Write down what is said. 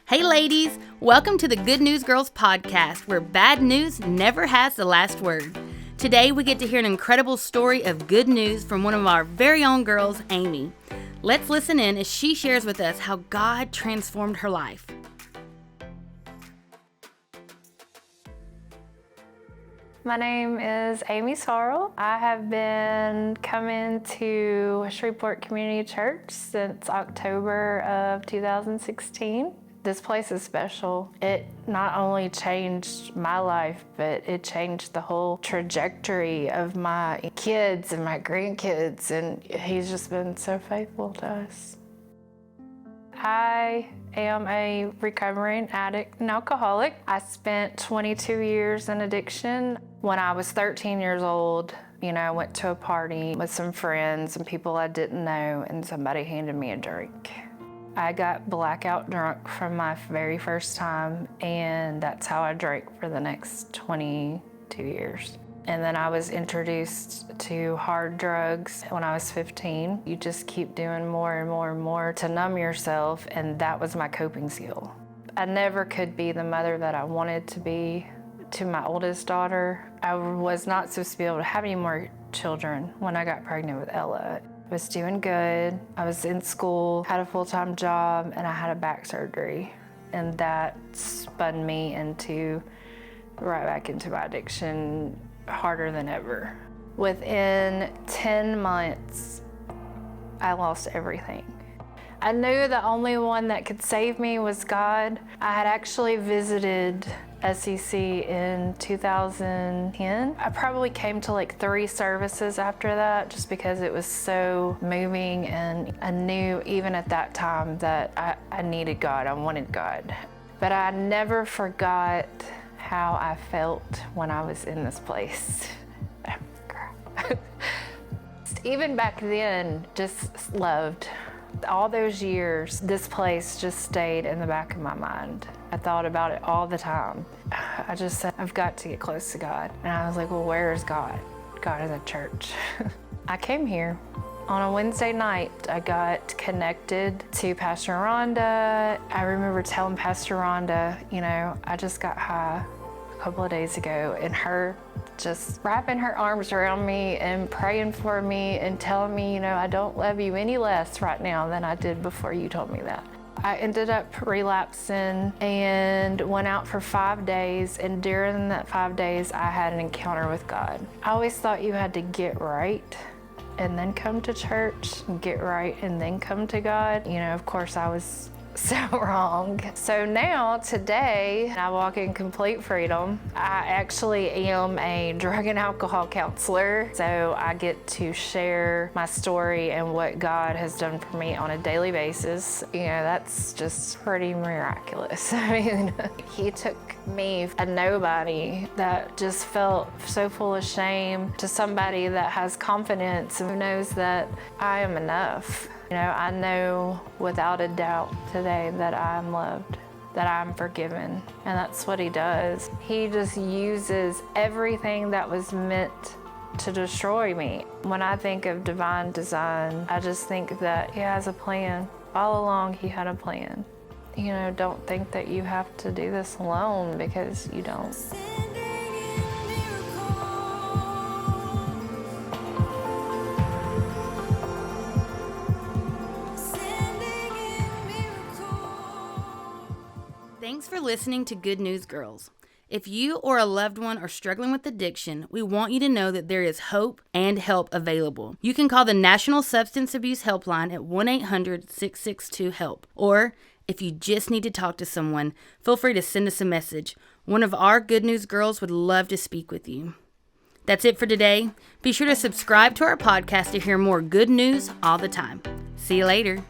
Hey ladies, welcome to the Good News Girls podcast, where bad news never has the last word. Today we get to hear an incredible story of good news from one of our very own girls, Amy. Let's listen in as she shares with us how God transformed her life. My name is Amy Sorrel. I have been coming to Shreveport Community Church since October of 2016. This place is special. It not only changed my life, but it changed the whole trajectory of my kids and my grandkids, and he's just been so faithful to us. I am a recovering addict and alcoholic. I spent 22 years in addiction. When I was 13 years old, I went to a party with some friends and people I didn't know, and somebody handed me a drink. I got blackout drunk from my very first time, and that's how I drank for the next 22 years. And then I was introduced to hard drugs when I was 15. You just keep doing more and more and more to numb yourself, and that was my coping skill. I never could be the mother that I wanted to be to my oldest daughter. I was not supposed to be able to have any more children when I got pregnant with Ella. I was doing good. I was in school, had a full-time job, and I had a back surgery. And that spun me right back into my addiction harder than ever. Within 10 months, I lost everything. I knew the only one that could save me was God. I had actually visited SEC in 2010. I probably came to like 3 services after that just because it was so moving, and I knew even at that time that I needed God, I wanted God. But I never forgot how I felt when I was in this place. Even back then, just loved. All those years, this place just stayed in the back of my mind. I thought about it all the time. I just said, I've got to get close to God. And I was like, well, where is God? God is at church. I came here on a Wednesday night. I got connected to Pastor Rhonda. I remember telling Pastor Rhonda, I just got high a couple of days ago, and her just wrapping her arms around me and praying for me and telling me, I don't love you any less right now than I did before you told me that. I ended up relapsing and went out for 5 days, and during that 5 days, I had an encounter with God. I always thought you had to get right and then come to church, and get right and then come to God. Of course, I was so wrong. So now, today, I walk in complete freedom. I actually am a drug and alcohol counselor, so I get to share my story and what God has done for me on a daily basis. That's just pretty miraculous. He took me, a nobody that just felt so full of shame, to somebody that has confidence and knows that I am enough. I know without a doubt today that I'm loved, that I'm forgiven, and that's what he does. He just uses everything that was meant to destroy me. When I think of divine design, I just think that he has a plan. All along, he had a plan. Don't think that you have to do this alone, because you don't. Thanks for listening to Good News Girls. If you or a loved one are struggling with addiction, we want you to know that there is hope and help available. You can call the National Substance Abuse Helpline at 1-800-662-HELP. Or, if you just need to talk to someone, feel free to send us a message. One of our Good News Girls would love to speak with you. That's it for today. Be sure to subscribe to our podcast to hear more good news all the time. See you later.